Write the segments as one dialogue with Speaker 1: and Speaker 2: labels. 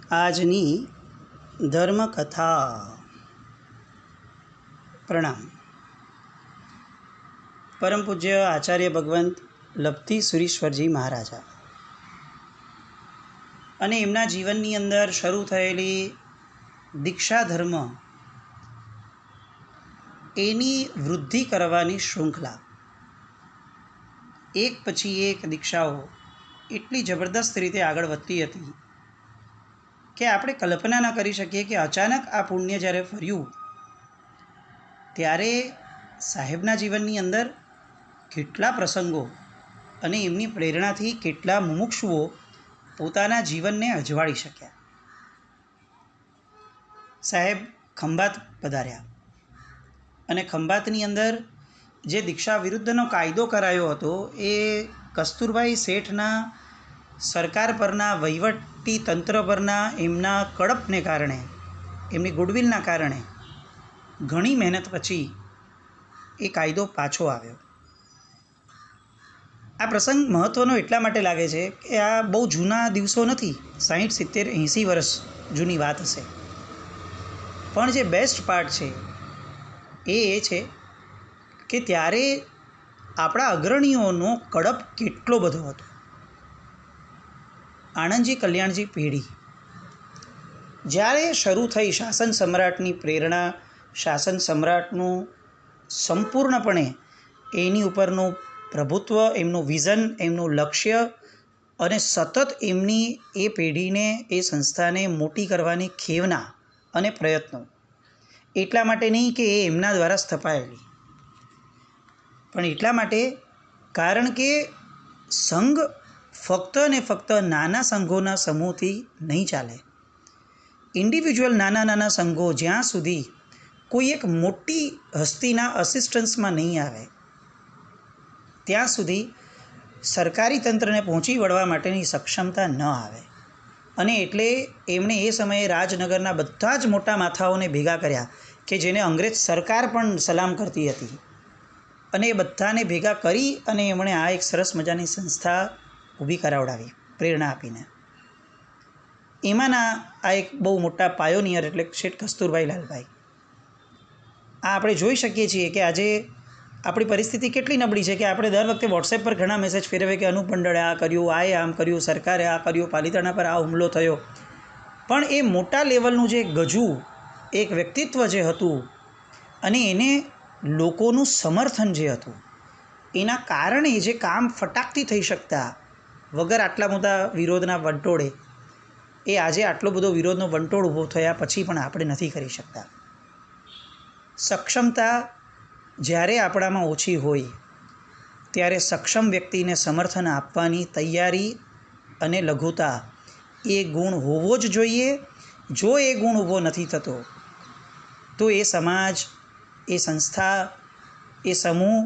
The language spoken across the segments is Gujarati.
Speaker 1: આજની ધર્મકથા. પ્રણામ. પરમ પૂજ્ય આચાર્ય ભગવંત લબ્ધિ સુરીશ્વરજી મહારાજા અને એમના જીવનની અંદર શરૂ થયેલી દીક્ષા ધર્મ એની વૃદ્ધિ કરવાની શૃંખલા, એક પછી એક દીક્ષાઓ એટલી જબરદસ્ત રીતે આગળ વધતી હતી કે આપણે કલ્પના ન કરી શકીએ કે અચાનક આ પુણ્ય જ્યારે ફર્યું ત્યારે સાહેબના જીવનની અંદર કેટલા પ્રસંગો અને એમની પ્રેરણાથી કેટલા મુમુક્ષુઓ પોતાના જીવનને અજવાળી શક્યા. સાહેબ ખંભાત પધાર્યા અને ખંભાતની અંદર જે દીક્ષા વિરુદ્ધનો કાયદો કરાયો હતો એ કસ્તુરભાઈ શેઠના સરકાર પરના વહીવટી તંત્ર પરના એમના કડપને કારણે, એમની ગુડવિલના કારણે ઘણી મહેનત પછી એ કાયદો પાછો આવ્યો. આ પ્રસંગ મહત્ત્વનો એટલા માટે લાગે છે કે આ બહુ જૂના દિવસો નથી, 60, 70, 80 વર્ષ જૂની વાત હશે. પણ જે બેસ્ટ પાર્ટ છે એ છે કે ત્યારે આપણા અગ્રણીઓનો કડપ કેટલો બધો હતો. આણંદજી કલ્યાણજી પેઢી જ્યારે શરૂ થઈ, શાસન સમ્રાટની પ્રેરણા, શાસન સમ્રાટનું સંપૂર્ણપણે એની ઉપરનું પ્રભુત્વ, એમનું વિઝન, એમનું લક્ષ્ય અને સતત એમની એ પેઢીને, એ સંસ્થાને મોટી કરવાની ખેવના અને પ્રયત્નો, એટલા માટે નહીં કે એ એમના દ્વારા સ્થપાયેલી, પણ એટલા માટે કારણ કે સંઘ ફક્ત ને ફક્ત નાના સંઘોના સમૂહથી નહીં ચાલે. ઇન્ડિવિજ્યુઅલ નાના નાના સંઘો જ્યાં સુધી કોઈ એક મોટી હસ્તીના અસિસ્ટન્સમાં નહીં આવે ત્યાં સુધી સરકારી તંત્રને પહોંચી વળવા માટેની સક્ષમતા ન આવે. અને એટલે એમણે એ સમયે રાજનગરના બધા જ મોટા માથાઓને ભેગા કર્યા કે જેને અંગ્રેજ સરકાર પણ સલામ કરતી હતી, અને એ બધાને ભેગા કરી અને એમણે આ એક સરસ મજાની સંસ્થા ઊભી કરાવડાવી પ્રેરણા આપીને. એમાંના આ એક બહુ મોટા પાયોનિયર એટલે શેઠ કસ્તુરભાઈ લાલભાઈ. આ આપણે જોઈ શકીએ છીએ કે આજે આપણી પરિસ્થિતિ કેટલી નબળી છે કે આપણે દર વખતે વોટ્સએપ પર ઘણા મેસેજ ફેરવે કે અનુપ મંડળે આ કર્યું, આએ આમ કર્યું, સરકારે આ કર્યું, પાલિતાણા પર આ હુમલો થયો. પણ એ મોટા લેવલનું જે ગજુ એક વ્યક્તિત્વ જે હતું અને એને લોકોનું સમર્થન જે હતું, એના કારણે જે કામ ફટાકથી થઈ શકતા વગર આટલા મોટા વિરોધના વંટોળે, એ આજે આટલો બધો વિરોધનો વંટોળ ઊભો થયા પછી પણ આપણે નથી કરી શકતા. સક્ષમતા જ્યારે આપણામાં ઓછી હોય ત્યારે સક્ષમ વ્યક્તિને સમર્થન આપવાની તૈયારી અને લઘુતા, એ ગુણ હોવો જ જોઈએ. જો એ ગુણ ઊભો નથી થતો તો એ સમાજ, એ સંસ્થા, એ સમૂહ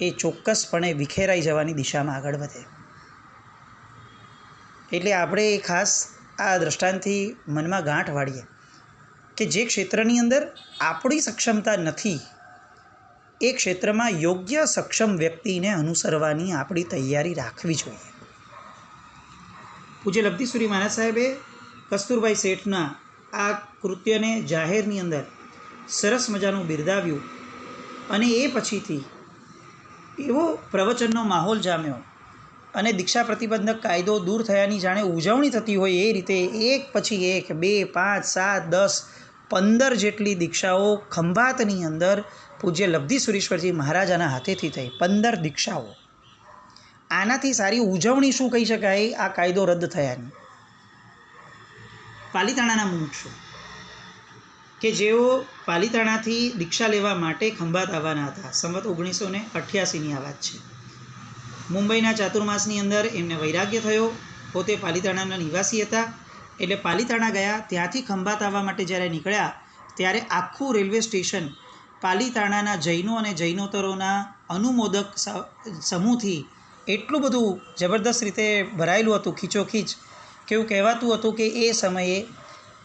Speaker 1: એ ચોક્કસપણે વિખેરાઈ જવાની દિશામાં આગળ વધે. એટલે આપણે ખાસ આ દ્રષ્ટાંતથી મનમાં ગાંઠ વાળીએ કે જે ક્ષેત્રની અંદર આપણી સક્ષમતા નથી એ ક્ષેત્રમાં યોગ્ય સક્ષમ વ્યક્તિને અનુસરવાની આપણી તૈયારી રાખવી જોઈએ. પૂજ્ય લબ્ધિસુરી મહારાજ સાહેબે કસ્તુરભાઈ શેઠના આ કૃત્યને જાહેરની અંદર સરસ મજાનું બિરદાવ્યું અને એ પછીથી એવો પ્રવચનનો માહોલ જામ્યો અને દીક્ષા પ્રતિબંધક કાયદો દૂર થયાની જાણે ઉજવણી થતી હોય એ રીતે એક પછી એક 2, 5, 7, 10, 15 જેટલી દીક્ષાઓ ખંભાતની અંદર પૂજ્ય લબ્ધિ સુરીશ્વરજી મહારાજાના હાથેથી થઈ. 15 દીક્ષાઓ. આનાથી સારી ઉજવણી શું કહી શકાય આ કાયદો રદ થયાની. પાલિતાણાના મુમુક્ષુ કે જેઓ પાલિતાણાથી દીક્ષા લેવા માટે ખંભાત આવવાના હતા, સંવત 1988ની આ વાત છે. મુંબઈના ચાતુર્માસની અંદર એમને વૈરાગ્ય થયો, પોતે પાલિતાણાના નિવાસી હતા, એટલે પાલિતાણા ગયા. ત્યાંથી ખંભાત આવવા માટે જ્યારે નીકળ્યા ત્યારે આખું રેલવે સ્ટેશન પાલિતાણાના જૈનો અને જૈનોત્તરોના અનુમોદક સમૂહથી એટલું બધું જબરદસ્ત રીતે ભરાયેલું હતું, ખીચોખીચ, કે એવું કહેવાતું હતું કે એ સમયે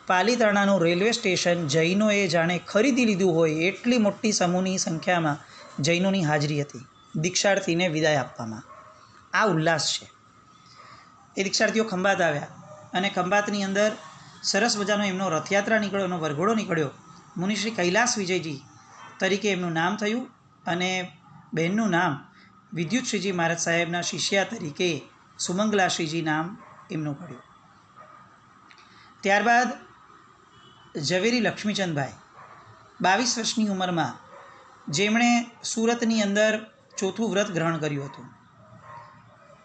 Speaker 1: પાલિતાણાનું રેલવે સ્ટેશન જૈનોએ જાણે ખરીદી લીધું હોય એટલી મોટી સમૂહની સંખ્યામાં જૈનોની હાજરી હતી દીક્ષાર્થીને વિદાય આપવામાં. આ ઉલ્લાસ છે. એ દીક્ષાર્થીઓ ખંભાત આવ્યા અને ખંભાતની અંદર સરસ મજાનો એમનો રથયાત્રા નીકળ્યો, એમનો વરઘોડો નીકળ્યો. મુનિશ્રી કૈલાસ વિજયજી તરીકે એમનું નામ થયું અને બહેનનું નામ વિદ્યુતશ્રીજી મહારાજ સાહેબના શિષ્યા તરીકે સુમંગલાશ્રીજી નામ એમનું પડ્યું. ત્યારબાદ ઝવેરી લક્ષ્મીચંદભાઈ 22 વર્ષની ઉંમરમાં, જેમણે સુરતની અંદર ચોથું વ્રત ગ્રહણ કર્યું હતું,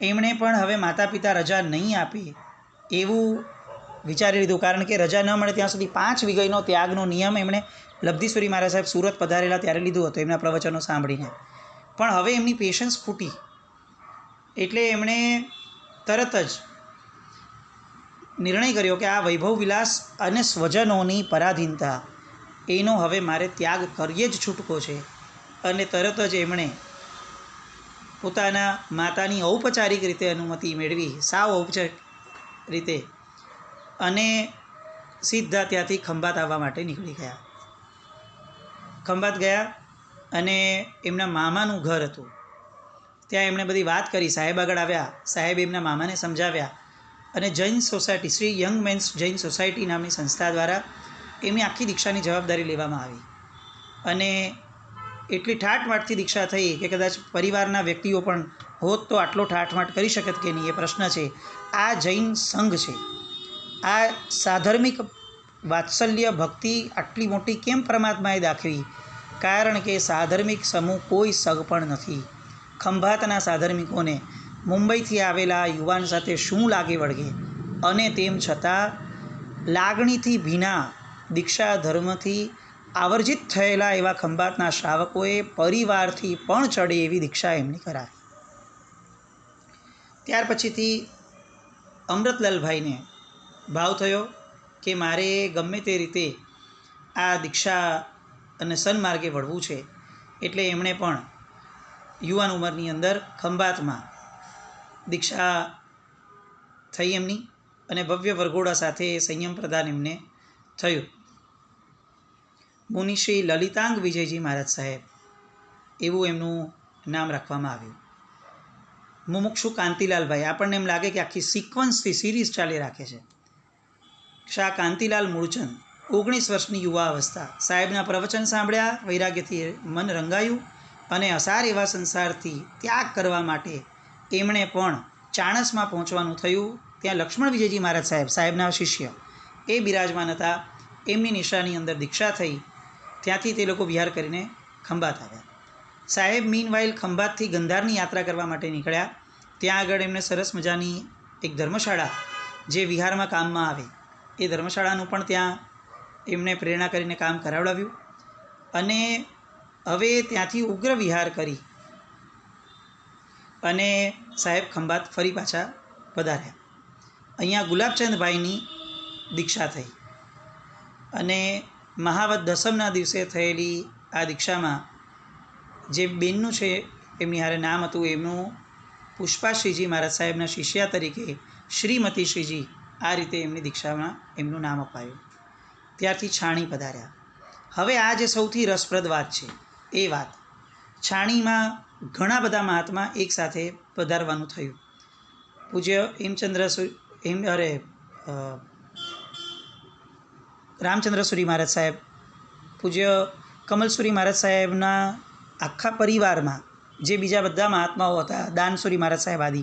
Speaker 1: એમણે પણ હવે માતા પિતા રજા નહીં આપે એવું વિચારી લીધું. કારણ કે રજા ન મળે ત્યાં સુધી 5 વીઘઈનો ત્યાગનો નિયમ એમણે લબ્ધીશ્વરી મહારાજ સાહેબ સુરત પધારેલા ત્યારે લીધું હતું એમના પ્રવચનો સાંભળીને. પણ હવે એમની પેશન્સ ફૂટી, એટલે એમણે તરત જ નિર્ણય કર્યો કે આ વૈભવ વિલાસ અને સ્વજનોની પરાધીનતા એનો હવે મારે ત્યાગ કરીએ જ છૂટકો છે. અને તરત જ એમણે પોતાના માતાની ઔપચારિક રીતે અનુમતિ મેળવી, સાવ ઔપચારિક રીતે, અને સીધા ત્યાંથી ખંભાત આવવા માટે નીકળી ગયા. ખંભાત ગયા અને એમના મામાનું ઘર હતું, ત્યાં એમણે બધી વાત કરી. સાહેબ આગળ આવ્યા, સાહેબ એમના મામાને સમજાવ્યા અને Jain society, Shri young men's Jain society નામની સંસ્થા દ્વારા એમની આખી દીક્ષાની જવાબદારી લેવામાં આવી. અને એટલી ઠાઠમાઠથી દીક્ષા થઈ કે કદાચ પરિવારના વ્યક્તિઓ પણ હોત તો આટલો ઠાઠમાઠ કરી શકત કે નહીં એ પ્રશ્ન છે. આ જૈન સંઘ છે. આ સાધર્મિક વાત્સલ્ય ભક્તિ આટલી મોટી કેમ પરમાત્માએ દાખવી? કારણ કે સાધર્મિક સમૂહ કોઈ સગ પણ નથી. ખંભાતના સાધર્મિકોને મુંબઈથી આવેલા યુવાન સાથે શું લાગે વળગે? અને તેમ છતાં લાગણીથી ભીના, દીક્ષા ધર્મથી આવર્જિત થયેલા એવા ખંભાતના શ્રાવકોએ પરિવારથી પણ ચડે એવી દીક્ષા એમની કરાવી. ત્યાર પછીથી અમૃતલાલભાઈને ભાવ થયો કે મારે ગમે તે રીતે આ દીક્ષા અને સન્માર્ગે વળવું છે. એટલે એમણે પણ યુવાન ઉંમરની અંદર ખંભાતમાં દીક્ષા થઈ એમની, અને ભવ્ય વરઘોડા સાથે સંયમ પ્રદાન એમને થયું. મુનિશ્રી લલિતાંગ વિજયજી મહારાજ સાહેબ એવું એમનું નામ રાખવામાં આવ્યું. મુમુક્ષુ કાંતિલાલભાઈ, આપણને એમ લાગે કે આખી સિક્વન્સથી સિરીઝ ચાલી રાખે છે. શાહ કાંતિલાલ મૂળચંદ, 19 વર્ષની યુવા અવસ્થા, સાહેબના પ્રવચન સાંભળ્યા, વૈરાગ્યથી મન રંગાયું અને અસાર એવા સંસારથી ત્યાગ કરવા માટે એમણે પણ ચાણસમાં પહોંચવાનું થયું. ત્યાં લક્ષ્મણ વિજયજી મહારાજ સાહેબ, સાહેબના શિષ્ય, એ બિરાજમાન હતા. એમની નિશાની અંદર દીક્ષા થઈ. ત્યાંથી તે લોકો વિહાર કરીને ખંભાત આવ્યા. સાહેબ મીનવાઇલ ખંભાતથી ગંધારની યાત્રા કરવા માટે નીકળ્યા. ત્યાં આગળ એમને સરસ મજાની એક ધર્મશાળા જે વિહારમાં કામમાં આવે એ ધર્મશાળાનું પણ ત્યાં એમણે પ્રેરણા કરીને કામ કરાવડાવ્યું. અને હવે ત્યાંથી ઉગ્ર વિહાર કરી અને સાહેબ ખંભાત ફરી પાછા પધાર્યા. અહીંયા ગુલાબચંદભાઈની દીક્ષા થઈ અને મહાવત દસમના દિવસે થયેલી આ દીક્ષામાં જે બેનનું છે એમની હારે નામ હતું, એમનું પુષ્પાશ્રીજી મહારાજ સાહેબના શિષ્યા તરીકે શ્રીમતી શ્રીજી, આ રીતે એમની દીક્ષામાં એમનું નામ અપાયું. ત્યારથી છાણી પધાર્યા. હવે આ જે સૌથી રસપ્રદ વાત છે એ વાત, છાણીમાં ઘણા બધા મહાત્મા એકસાથે પધારવાનું થયું. પૂજ્ય રામચંદ્રસુરી મહારાજ સાહેબ, પૂજ્ય કમલસુરી મહારાજ સાહેબના આખા પરિવારમાં જે બીજા બધા મહાત્માઓ હતા, દાનસુરી મહારાજ સાહેબ આદિ,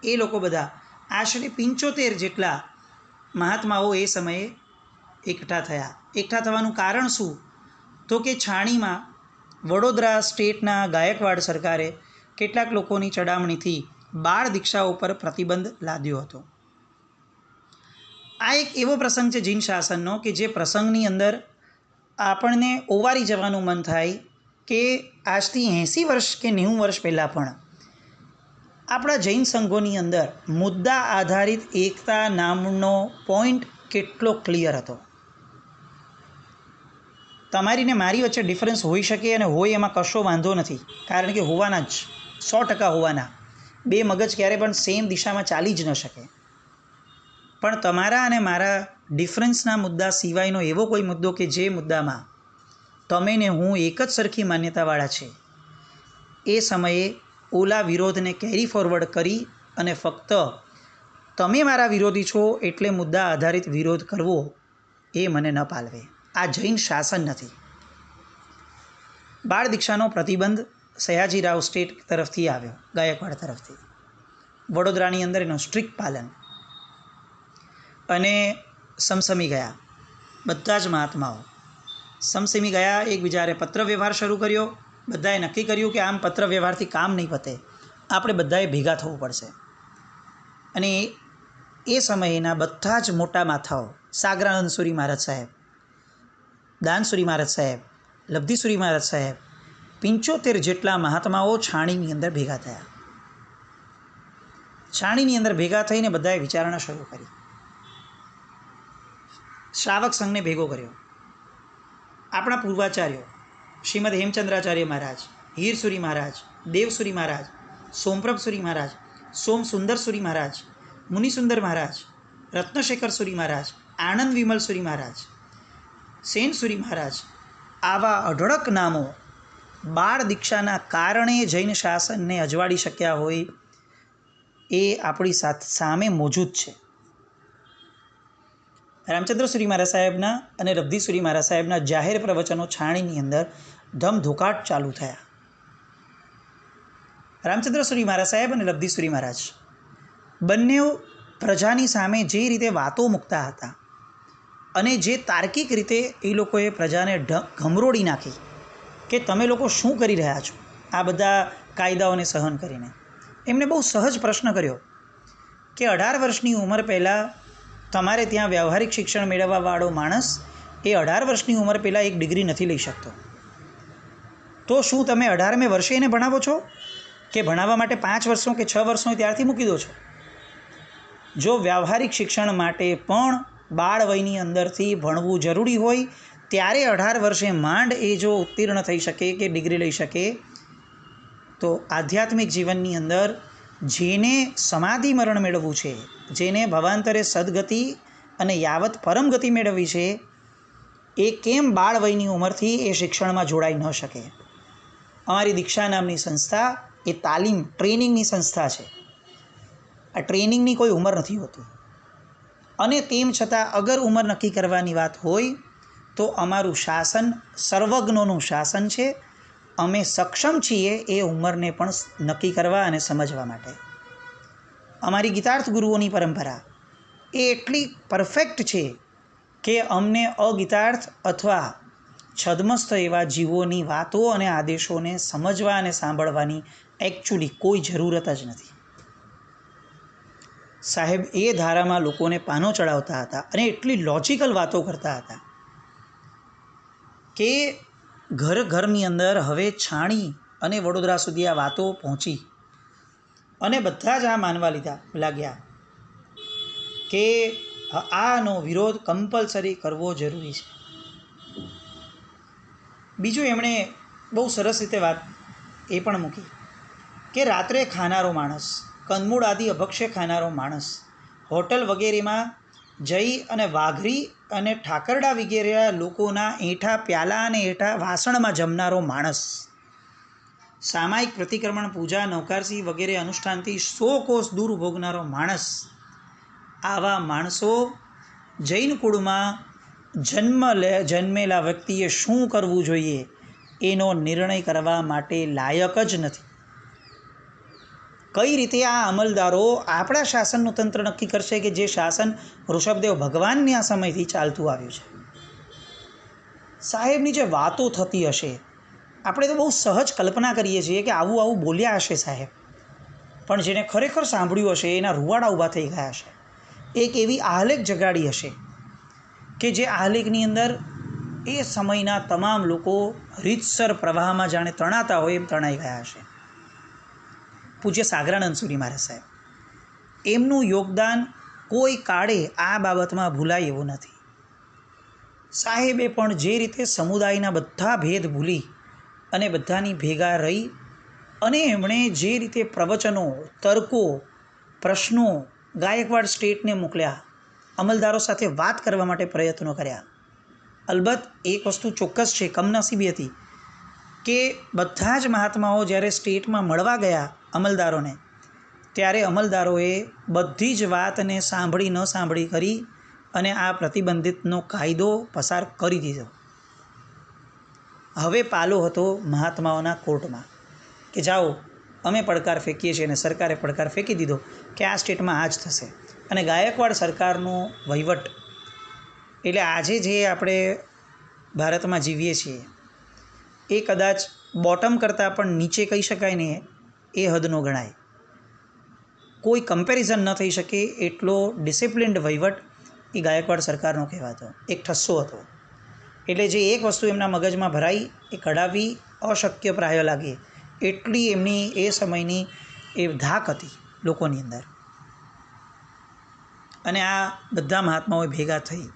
Speaker 1: એ લોકો બધા આશરે 75 જેટલા મહાત્માઓ એ સમયે એકઠા થયા. એકઠા થવાનું કારણ શું? તો કે છાણીમાં વડોદરા સ્ટેટના ગાયકવાડ સરકારે કેટલાક લોકોની ચડામણીથી બાળ દીક્ષા ઉપર પ્રતિબંધ લાદ્યો હતો. આ એક એવો પ્રસંગ છે જૈન શાસનનો કે જે પ્રસંગની અંદર આપણને ઓવારી જવાનું મન થાય કે આજથી 80 વર્ષ કે 90 વર્ષ પહેલાં પણ આપણા જૈન સંઘોની અંદર મુદ્દા આધારિત એકતા નામનો પોઈન્ટ કેટલો ક્લિયર હતો. તમારી ને મારી વચ્ચે ડિફરન્સ હોઈ શકે અને હોય, એમાં કશો વાંધો નથી, કારણ કે હોવાના જ 100% હોવાના. બે મગજ ક્યારે પણ સેમ દિશામાં ચાલી જ ન શકે. પણ તમારા અને મારા ડિફરન્સના મુદ્દા સિવાયનો એવો કોઈ મુદ્દો કે જે મુદ્દામાં તમે ને હું એક જ સરખી માન્યતાવાળા છે, એ સમયે ઓલા વિરોધને કેરી ફોરવર્ડ કરી અને ફક્ત તમે મારા વિરોધી છો એટલે મુદ્દા આધારિત વિરોધ કરવો એ મને ન પાલવે. આ જૈન શાસન નથી. બાળ દીક્ષાનો પ્રતિબંધ સયાજીરાવ સ્ટેટ તરફથી આવ્યો, ગાયકવાડ તરફથી. વડોદરાની અંદર એનું સ્ટ્રિક્ટ પાલન. અને સમસમી ગયા બધા જ મહાત્માઓ. સમસમી ગયા, એકબીજાને પત્ર વ્યવહાર શરૂ કર્યો. બધાએ નક્કી કર્યું કે આમ પત્ર વ્યવહારથી કામ નહીં પતે, આપણે બધાએ ભેગા થવું પડશે. અને એ સમયના બધા જ મોટા માથાઓ, સાગરાનંદ સુરી મહારાજ સાહેબ, દાનસુરી મહારાજ સાહેબ, લબ્ધિસુરી મહારાજ સાહેબ, 75 જેટલા મહાત્માઓ છાણીની અંદર ભેગા થયા. છાણીની અંદર ભેગા થઈને બધાએ વિચારણા શરૂ કરી. શ્રાવક સંઘને ભેગો કર્યો. આપણા પૂર્વાચાર્યો શ્રીમદ હેમચંદ્રાચાર્ય મહારાજ, હીરસુરી મહારાજ, દેવસુરી મહારાજ, સોમપ્રભસુરી મહારાજ, સોમસુંદરસુરી મહારાજ, મુનિસુંદર મહારાજ, રત્નશેખર સુરી મહારાજ, આનંદ વિમલ સુરી મહારાજ, સેનસુરી મહારાજ, આવા અઢળક નામો બાળ દીક્ષાના કારણે જૈન શાસનને અજવાડી શક્યા હોય એ આપણી સામે મોજૂદ છે. રામચંદ્ર સુરી મહારાજ સાહેબના અને રબ્ધિસુરી મહારાજ સાહેબના જાહેર પ્રવચનો છાણીની અંદર ધમધોકાટ ચાલુ થયા. રામચંદ્ર સુરી મહારાજ સાહેબ અને લબ્ધિસુરી મહારાજ બંને પ્રજાની સામે જે રીતે વાતો મૂકતા હતા અને જે તાર્કિક રીતે એ લોકોએ પ્રજાને ગમરોડી નાખી કે તમે લોકો શું કરી રહ્યા છો આ બધા કાયદાઓને સહન કરીને. એમને બહુ સહજ પ્રશ્ન કર્યો કે 18 વર્ષની ઉંમર પહેલાં તમારે ત્યાં વ્યવહારિક શિક્ષણ મેળવવાવાળો માણસ એ 18 વર્ષની ઉંમર પહેલાં એક ડિગ્રી નથી લઈ શકતો. તો શું તમે 18મે વર્ષે એને ભણાવો છો કે ભણાવવા માટે 5 વર્ષનો કે 6 વર્ષનો ત્યારથી મૂકી દો છો? જો વ્યવહારિક શિક્ષણ માટે પણ બાળ વયની અંદરથી ભણવું જરૂરી હોય ત્યારે 18 વર્ષે માંડ એ જો ઉત્તીર્ણ થઈ શકે કે ડિગ્રી લઈ શકે, તો આધ્યાત્મિક જીવનની અંદર જેને સમાધિ મરણ મેળવવું છે, જેને ભવાંતરે સદગતિ અને યાવત પરમગતિ મેળવવી છે, એ કેમ બાળ વયની ઉંમરથી એ શિક્ષણમાં જોડાઈ ન શકે? અમારી દીક્ષા નામની સંસ્થા એ તાલીમ ટ્રેનિંગની સંસ્થા છે. આ ટ્રેનિંગની કોઈ ઉંમર નથી હોતી. અને તેમ છતાં અગર ઉંમર નક્કી કરવાની વાત હોય તો અમારું શાસન સર્વજ્ઞોનું શાસન છે. અમે સક્ષમ છીએ એ ઉંમરને પણ નક્કી કરવા અને સમજવા માટે. અમારી ગીતાર્થ ગુરુઓની પરંપરા એ એટલી પરફેક્ટ છે કે અમને અગીતાર્થ અથવા છદ્મસ્થ એવા જીવોની વાતો અને આદેશોને સમજવા અને સાંભળવાની એકચ્યુઅલી કોઈ જરૂરત જ નથી. સાહેબ એ ધારામાં લોકોને પાનો ચડાવતા હતા અને એટલી લોજિકલ વાતો કરતા હતા કે ઘરની અંદર હવે છાણી અને વડોદરા સુધી આ વાતો પહોંચી અને બધા જ આ માનવા લાગ્યા કે આનો વિરોધ કમ્પલસરી કરવો જરૂરી છે. બીજું એમણે બહુ સરસ રીતે વાત એ પણ મૂકી કે રાત્રે ખાનારો માણસ, કંદમૂળ આદિ અભક્ષ્ય ખાનારો માણસ, હોટલ વગેરેમાં જઈ અને વાઘરી અને ઠાકરડા વગેરે લોકોના એઠા પ્યાલા અને એઠા વાસણમાં જમનારો માણસ, સામાયિક પ્રતિક્રમણ પૂજા નવકારસી વગેરે અનુષ્ઠાનથી 100 કોસ દૂર ભોગનારો માણસ, આવા માણસો જૈન કુળમાં જન્મેલા વ્યક્તિએ શું કરવું જોઈએ એનો નિર્ણય કરવા માટે લાયક જ નથી. કઈ રીતે આ અમલદારો આપણા શાસનનું તંત્ર નક્કી કરશે કે જે શાસન ઋષભદેવ ભગવાનના સમયથી ચાલતું આવ્યું છે? સાહેબની જે વાતો થતી હશે, આપણે તો બહુ સહજ કલ્પના કરીએ છીએ કે આવું આવું બોલ્યા હશે સાહેબ, પણ જેને ખરેખર સાંભળ્યું હશે એના રૂવાડા ઊભા થઈ ગયા હશે. એક એવી આહલેખ જગાડી હશે કે જે આહલેખની અંદર એ સમયના તમામ લોકો રીતસર પ્રવાહમાં જાણે તણાતા હોય એમ તણાઈ ગયા હશે. પૂજ્ય સાગરાનંદ સુરી મહારાજ સાહેબ, એમનું યોગદાન કોઈ કાળે આ બાબતમાં ભૂલાય એવું નથી. સાહેબે પણ જે રીતે સમુદાયના બધા ભેદ ભૂલી અને બધાની ભેગા રહી અને એમણે જે રીતે પ્રવચનો, તર્કો, પ્રશ્નો ગાયકવાડ સ્ટેટને મોકલ્યા, અમલદારો સાથે વાત કરવા માટે પ્રયત્નો કર્યા. અલબત્ત એક વસ્તુ ચોક્કસ છે, કમનસીબી હતી કે બધા જ મહાત્માઓ જ્યારે સ્ટેટમાં મળવા ગયા અમલદારોને, ત્યારે અમલદારોએ બધી જ વાતને સાંભળી ન સાંભળી કરી અને આ પ્રતિબંધિતનો કાયદો પસાર કરી દીધો. હવે પાલો હતો મહાત્માઓના કોર્ટમાં કે જાઓ અમે પડકાર ફેંકીએ છીએ, અને સરકારે પડકાર ફેંકી દીધો કે આ સ્ટેટમાં આ જ થશે. અને ગાયકવાડ સરકારનો વહીવટ એટલે આજે જે આપણે ભારતમાં જીવીએ છીએ એ કદાચ બોટમ કરતાં પણ નીચે કહી શકાય ને એ હદનો ગણાય. કોઈ કમ્પેરિઝન ન થઈ શકે એટલો ડિસિપ્લિન્ડ વહીવટ એ ગાયકવાડ સરકારનો કહેવાતો. એક ઠસ્સો હતો. એટલે જે એક વસ્તુ એમના મગજમાં ભરાઈ એ કઢાવવી અશક્ય પ્રાય લાગે એટલી એમની એ સમયની એ ધાક હતી લોકોની અંદર. અને આ બધા મહાત્માઓએ ભેગા થઈ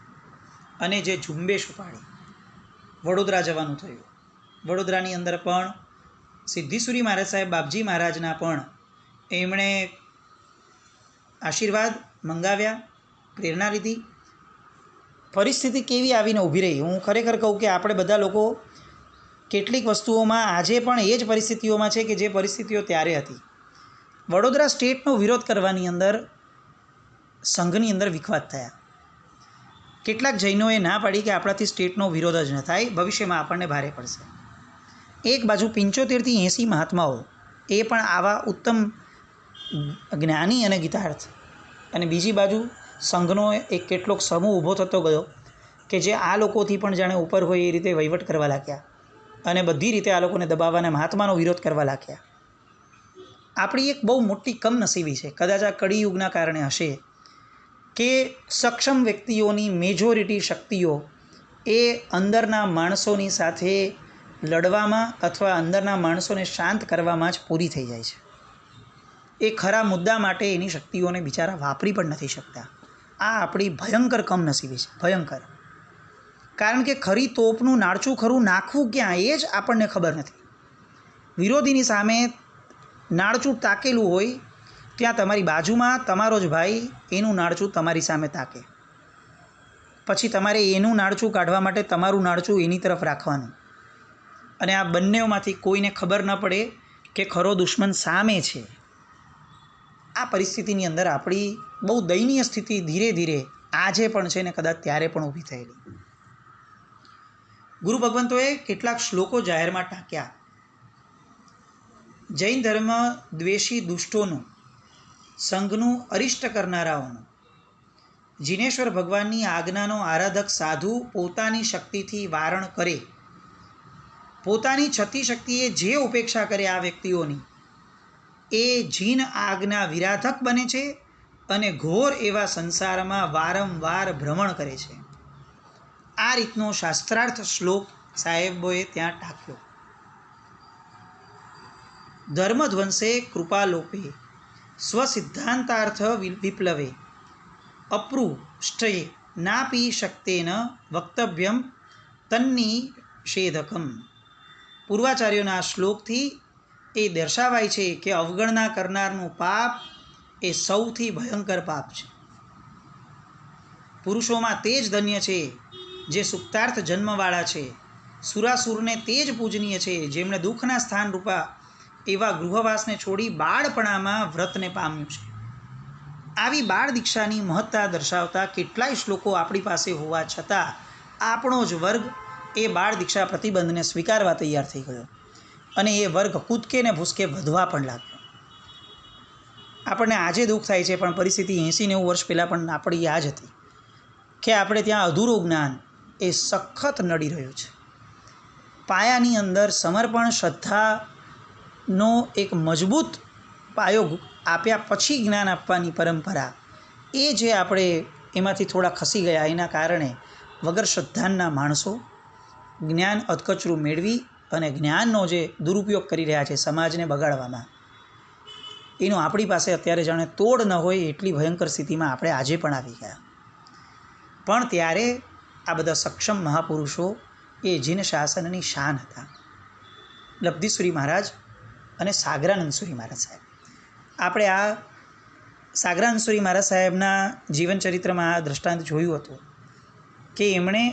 Speaker 1: અને જે ઝુંબેશ ઉપાડી, વડોદરા જવાનું થયું. વડોદરાની અંદર પણ સિદ્ધેશ્વરી મહારાજ સાહેબ બાપજી મહારાજના પણ એમણે આશીર્વાદ મંગાવ્યા, પ્રેરણા લીધી. પરિસ્થિતિ કેવી આવીને ઊભી રહી, હું ખરેખર કહું કે આપણે બધા લોકો કેટલીક વસ્તુઓમાં આજે પણ એ જ પરિસ્થિતિઓમાં છે કે જે પરિસ્થિતિઓ ત્યારે હતી. વડોદરા સ્ટેટનો વિરોધ કરવાની અંદર સંઘની અંદર વિખવાદ થયા. કેટલાક જૈનોએ ના પાડી કે આપણાથી સ્ટેટનો વિરોધ જ ન થાય, ભવિષ્યમાં આપણને ભારે પડશે. એક બાજુ 75થી 80 મહાત્માઓ એ પણ આવા ઉત્તમ જ્ઞાની અને ગીતાર્થ, અને બીજી બાજુ સંઘનો એક કેટલોક સમૂહ ઊભો થતો ગયો કે જે આ લોકોથી પણ જાણે ઉપર હોય એ રીતે વહીવટ કરવા લાગ્યા અને બધી રીતે આ લોકોને દબાવવાના મહાત્માનો વિરોધ કરવા લાગ્યા. આપણી એક બહુ મોટી કમનસીબી છે, કદાચ આ કળિયુગના કારણે હશે, કે સક્ષમ વ્યક્તિઓની મેજોરિટી શક્તિઓ એ અંદરના માણસોની સાથે લડવામાં અથવા અંદરના માણસોને શાંત કરવામાં જ પૂરી થઈ જાય છે. એ ખરા મુદ્દા માટે એની શક્તિઓને બિચારા વાપરી પણ નથી શકતા. આ આપણી ભયંકર કમનસીબી છે, ભયંકર. કારણ કે ખરી તોપનું નાળચું ખરું નાખવું ક્યાં એ જ આપણને ખબર નથી. વિરોધીની સામે નાળચું તાકેલું હોય ત્યાં તમારી બાજુમાં તમારો જ ભાઈ એનું નાળચું તમારી સામે તાકે, પછી તમારે એનું નાળચું કાઢવા માટે તમારું નાળચું એની તરફ રાખવાનું, અને આ બંનેમાંથી કોઈને ખબર ન પડે કે ખરો દુશ્મન સામે છે. આ પરિસ્થિતિની અંદર આપણી બહુ દયનીય સ્થિતિ ધીરે ધીરે આજે પણ છે ને કદાચ ત્યારે પણ ઊભી થયેલી. ગુરુ ભગવંતોએ કેટલાક શ્લોકો જાહેરમાં ટાંક્યા. જૈન ધર્મ દ્વેષી દુષ્ટોનું, સંઘનું અરિષ્ટ કરનારાઓનું, જિનેશ્વર ભગવાનની આજ્ઞાનો આરાધક સાધુ પોતાની શક્તિથી વારણ કરે, પોતાની છતી શક્તિએ જે ઉપેક્ષા કરે આ વ્યક્તિઓની, એ જીન આજ્ઞા વિરાધક બને છે અને ઘોર એવા સંસારમાં વારંવાર ભ્રમણ કરે છે. આ રીતનો શાસ્ત્રાર્થ શ્લોક સાહેબોએ ત્યાં ટાંક્યો. ધર્મધ્વંસે કૃપાલોપે સ્વસિદ્ધાંતાર્થ વિપ્લવે અપૃષ્ટયે નાપી શક્તેન વક્તવ્યમ તન્નિષેધકમ. પૂર્વાચાર્યોના શ્લોકથી એ દર્શાવાય છે કે અવગણના કરનારનું પાપ એ સૌથી ભયંકર પાપ છે. પુરુષોમાં તે જ ધન્ય છે જે સુક્તાર્થ જન્મવાળા છે, સુરાસુરને તે જ પૂજનીય છે જેમણે દુઃખના સ્થાન રૂપા એવા ગૃહવાસને છોડી બાળપણામાં વ્રતને પામ્યું છે. આવી બાળ દીક્ષાની મહત્તા દર્શાવતા કેટલાય શ્લોકો આપણી પાસે હોવા છતાં આપણો જ વર્ગ એ બાળ દીક્ષા પ્રતિબંધને સ્વીકારવા તૈયાર થઈ ગયો, અને એ વર્ગ કૂદકે ને ભૂસકે વધવા પણ લાગ્યો. આપણને આજે દુઃખ થાય છે, પણ પરિસ્થિતિ 80-90 વર્ષ પહેલાં પણ આપણી આ જ હતી કે આપણે ત્યાં અધૂરું જ્ઞાન એ સખત નડી રહ્યું છે. પાયાની અંદર સમર્પણ શ્રદ્ધાનો એક મજબૂત પાયો આપ્યા પછી જ્ઞાન આપવાની પરંપરા, એ જે આપણે એમાંથી થોડા ખસી ગયા, એના કારણે વગર શ્રદ્ધાના માણસો જ્ઞાન અધકચરું મેળવી અને જ્ઞાનનો જે દુરુપયોગ કરી રહ્યા છે સમાજને બગાડવામાં, એનો આપણી પાસે અત્યારે જાણે તોડ ન હોય એટલી ભયંકર સ્થિતિમાં આપણે આજે પણ આવી ગયા. પણ ત્યારે આ બધા સક્ષમ મહાપુરુષો એ જીન શાસનની શાન હતા. લબ્ધીસુરી મહારાજ અને સાગરાનંદસુરી મહારાજ સાહેબ. આપણે આ સાગરાનંદસુરી મહારાજ સાહેબના જીવનચરિત્રમાં આ દૃષ્ટાંત જોયું હતું કે એમણે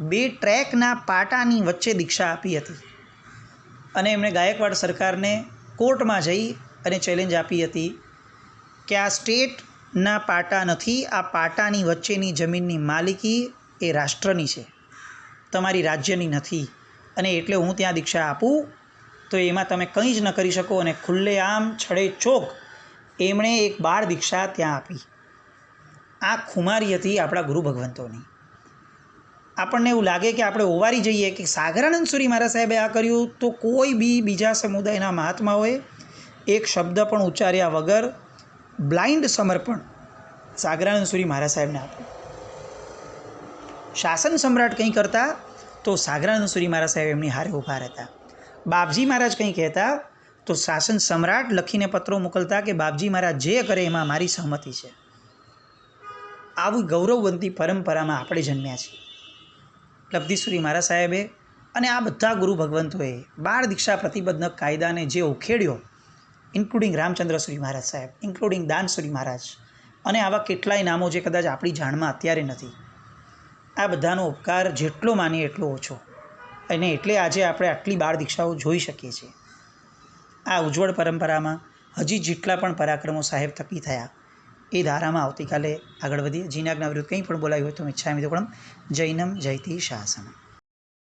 Speaker 1: 2 ટ્રેકના પાટાની વચ્ચે દીક્ષા આપી હતી, અને એમણે ગાયકવાડ સરકારને કોર્ટમાં જઈ અને ચેલેન્જ આપી હતી કે આ સ્ટેટના પાટા નથી, આ પાટાની વચ્ચેની જમીનની માલિકી એ રાષ્ટ્રની છે, તમારી રાજ્યની નથી, અને એટલે હું ત્યાં દીક્ષા આપું તો એમાં તમે કંઈ જ ન કરી શકો. અને ખુલ્લેઆમ છડે ચોક એમણે એક બાળ દીક્ષા ત્યાં આપી. આ ખુમારી હતી આપણા ગુરુ ભગવંતોની. આપણને એવું લાગે કે આપણે ઓવારી જઈએ કે સાગરાનંદ સુરી મહારાજ સાહેબે આ કર્યું, તો કોઈ બી બીજા સમુદાયના મહાત્માઓએ એક શબ્દ પણ ઉચ્ચાર્યા વગર બ્લાઇન્ડ સમર્પણ સાગરાનંદ સુરી મહારાજ સાહેબને આપ્યું. શાસન સમ્રાટ કંઈ કરતા તો સાગરાનંદ સુરી મહારાજ સાહેબ એમની હારે ઊભા રહેતા. બાપજી મહારાજ કંઈ કહેતા તો શાસન સમ્રાટ લખીને પત્રો મોકલતા કે બાપજી મહારાજ જે કરે એમાં મારી સહમતિ છે. આવી ગૌરવવંતી પરંપરામાં આપણે જન્મ્યા છીએ. લબ્ધિસુરી મહારાજ સાહેબે અને આ બધા ગુરુ ભગવંતોએ બાળ દીક્ષા પ્રતિબંધક કાયદાને જે ઉખેડ્યો, ઇન્ક્લુડિંગ રામચંદ્રસુરી મહારાજ સાહેબ, ઇન્ક્લુડિંગ દાનસુરી મહારાજ, અને આવા કેટલાય નામો જે કદાચ આપણી જાણમાં અત્યારે નથી, આ બધાનો ઉપકાર જેટલો માનીએ એટલો ઓછો. અને એટલે આજે આપણે આટલી બાળ દીક્ષાઓ જોઈ શકીએ છીએ. આ ઉજ્જવળ પરંપરામાં હજી જેટલા પણ પરાક્રમો સાહેબ થકી થયા એ ધારામાં આવતીકાલે આગળ વધીએ. જીનાજ્ઞા વિરુદ્ધ કંઈ પણ બોલાયું હોય તો ઈચ્છામી તો પણ જૈનમ જયતી શાસનમ.